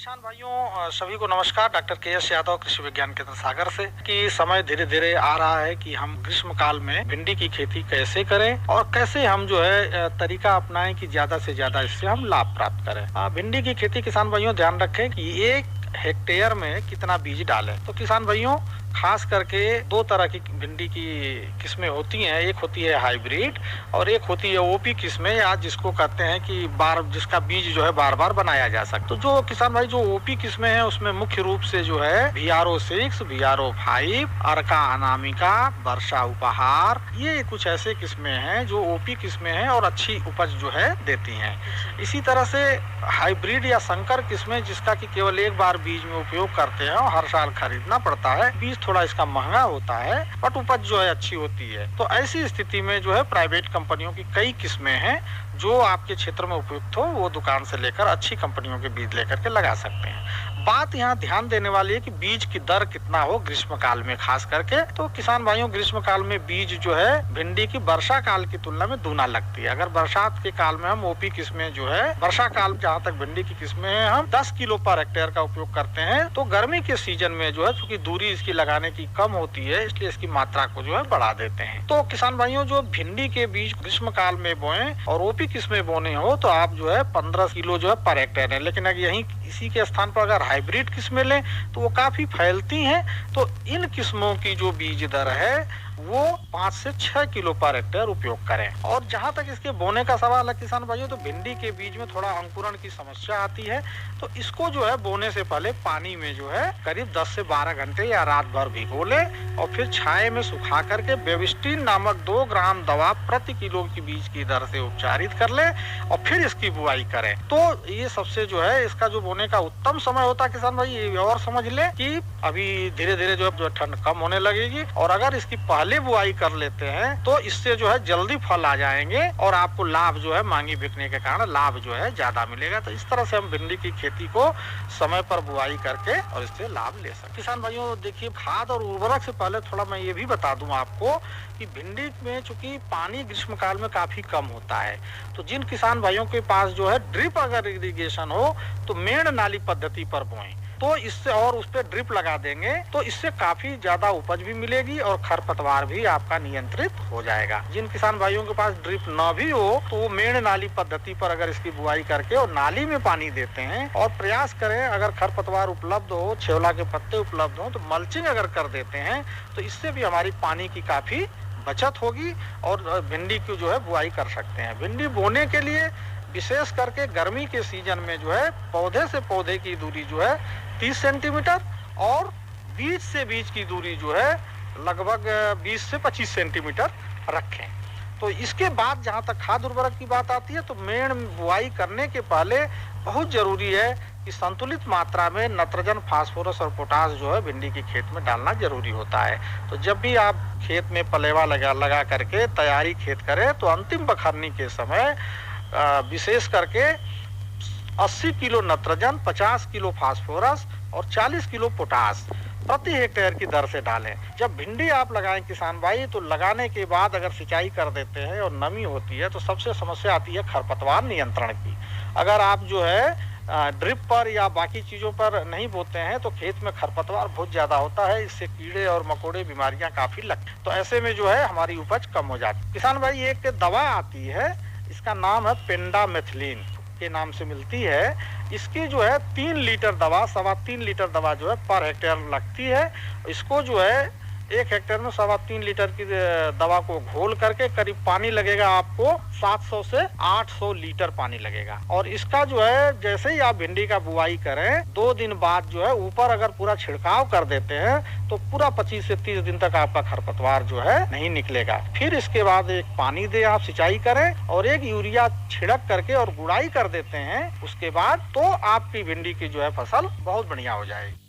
किसान भाइयों सभी को नमस्कार। Doctor KS. यादव कृषि विज्ञान केंद्र सागर से कि समय धीरे धीरे आ रहा है कि हम ग्रीष्म काल में भिंडी की खेती कैसे करें और कैसे हम जो है तरीका अपनाएं कि ज्यादा से ज्यादा इससे हम लाभ प्राप्त करें। भिंडी की खेती किसान भाइयों ध्यान रखें कि 1 हेक्टेयर में कितना बीज डालें। तो किसान भाइयों खास करके 2 तरह की भिंडी की किस्में होती हैं। एक होती है हाइब्रिड और एक होती है ओपी किस्में, या जिसको कहते हैं कि जिसका बीज जो है बार बार बनाया जा सकता। तो जो किसान भाई जो ओपी किस्में हैं उसमें मुख्य रूप से जो है VRO6, VRO5, अर्का अनामिका, वर्षा उपहार, ये कुछ ऐसे किस्में हैं जो ओपी किस्में हैं और अच्छी उपज जो है देती हैं। इसी तरह से हाइब्रिड या संकर किस्में जिसका कि केवल एक बार बीज में उपयोग करते हैं और हर साल खरीदना पड़ता है। बीज थोड़ा इसका महंगा होता है बट उपज जो है अच्छी होती है। तो ऐसी स्थिति में जो है प्राइवेट कंपनियों की कई किस्में हैं जो आपके क्षेत्र में उपयुक्त हो, वो दुकान से लेकर अच्छी कंपनियों के बीज लेकर के लगा सकते हैं। बात यहाँ ध्यान देने वाली है कि बीज की दर कितना हो ग्रीष्म काल में खास करके। तो किसान भाइयों ग्रीष्म काल में बीज जो है भिंडी की वर्षा काल की तुलना में दूना लगती है। अगर बरसात के काल में हम ओपी किस्में जो है, वर्षा काल जहाँ तक भिंडी की किस्में हैं हम 10 किलो पर हेक्टेयर का उपयोग करते हैं। तो गर्मी के सीजन में जो है चूंकि दूरी इसकी लगाने की कम होती है इसलिए इसकी मात्रा को जो है बढ़ा देते हैं। तो किसान भाइयों जो भिंडी के बीज ग्रीष्म काल में बोए और ओपी किस्में बोने हो तो आप जो है 15 किलो जो है पर हेक्टेयर है। लेकिन अगर यही इसी के स्थान पर अगर हाइब्रिड किस्में लें तो वो काफी फैलती हैं। तो इन किस्मों की जो बीज दर है वो 5 से 6 किलो पर हेक्टेयर उपयोग करें। और जहां तक इसके बोने का सवाल है किसान भाइयों, तो भिंडी के बीज में थोड़ा अंकुरण की समस्या आती है। तो इसको जो है बोने से पहले पानी में जो है करीब 10 से 12 घंटे या रात भर भिगो ले और फिर छाये में सुखा करके बेबिस्टिन नामक 2 ग्राम दवा प्रति किलो की बीज की दर से उपचारित कर ले और फिर इसकी बुआई करें। तो ये सबसे जो है इसका जो बोने का उत्तम समय होता है किसान भाई, ये और समझ ले कि अभी धीरे धीरे जो है ठंड कम होने लगेगी और अगर इसकी पहले बुआई कर लेते हैं तो इससे जो है जल्दी फल आ जाएंगे और आपको लाभ जो है महंगी बिकने के कारण लाभ जो है ज्यादा मिलेगा। तो इस तरह से हम भिंडी की खेती को समय पर बुआई करके और इससे लाभ ले सकते। किसान भाइयों देखिए खाद और उर्वरक से पहले थोड़ा मैं ये भी बता दूं आपको कि भिंडी में चूंकि पानी ग्रीष्म काल में काफी कम होता है, तो जिन किसान भाइयों के पास जो है ड्रिप अगर इरिगेशन हो तो मेड़ नाली पद्धति पर बोएं तो इससे और उस पर ड्रिप लगा देंगे तो इससे काफी ज्यादा उपज भी मिलेगी और खरपतवार भी आपका नियंत्रित हो जाएगा। जिन किसान भाइयों के पास ड्रिप न भी हो तो वो मेड़ नाली पद्धति पर अगर इसकी बुआई करके और नाली में पानी देते हैं और प्रयास करें अगर खरपतवार उपलब्ध हो, छेवला के पत्ते उपलब्ध हो तो मल्चिंग अगर कर देते हैं तो इससे भी हमारी पानी की काफी बचत होगी और भिंडी की जो है बुआई कर सकते हैं। भिंडी बोने के लिए विशेष करके गर्मी के सीजन में जो है पौधे से पौधे की दूरी जो है 30 सेंटीमीटर और बीज से बीज की दूरी जो है लगभग 20 से 25 सेंटीमीटर रखें। तो इसके बाद जहां तक खाद उर्वरक की बात आती है तो मेड़ बुआई करने के पहले बहुत जरूरी है कि संतुलित मात्रा में नाइट्रोजन, फास्फोरस और पोटास जो है भिंडी की खेत में डालना जरूरी होता है। तो जब भी आप खेत में पलेवा लगा करके तैयारी खेत करें तो अंतिम बखरनी के समय विशेष करके 80 किलो नाइट्रोजन, 50 किलो फास्फोरस और 40 किलो पोटास प्रति हेक्टेयर की दर से डालें। जब भिंडी आप लगाएं किसान भाई तो लगाने के बाद अगर सिंचाई कर देते हैं और नमी होती है तो सबसे समस्या आती है खरपतवार नियंत्रण की। अगर आप जो है ड्रिप पर या बाकी चीजों पर नहीं बोते हैं तो खेत में खरपतवार बहुत ज्यादा होता है, इससे कीड़े और मकोड़े बीमारियां काफी लगती हैं। तो ऐसे में जो है हमारी उपज कम हो जाती है। किसान भाई एक दवा आती है, इसका नाम है पेंडामेथिलीन के नाम से मिलती है। इसकी जो है 3 लीटर दवा, 3.25 लीटर दवा जो है पर हेक्टेयर लगती है। इसको जो है 1 हेक्टेयर में 3.25 लीटर की दवा को घोल करके करीब पानी लगेगा आपको 700 से 800 लीटर पानी लगेगा। और इसका जो है जैसे ही आप भिंडी का बुआई करें 2 दिन बाद जो है ऊपर अगर पूरा छिड़काव कर देते हैं तो पूरा 25 से 30 दिन तक आपका खरपतवार जो है नहीं निकलेगा। फिर इसके बाद एक पानी दे आप सिंचाई करें और एक यूरिया छिड़क करके और गुड़ाई कर देते हैं, उसके बाद तो आपकी भिंडी की जो है फसल बहुत बढ़िया हो जाएगी।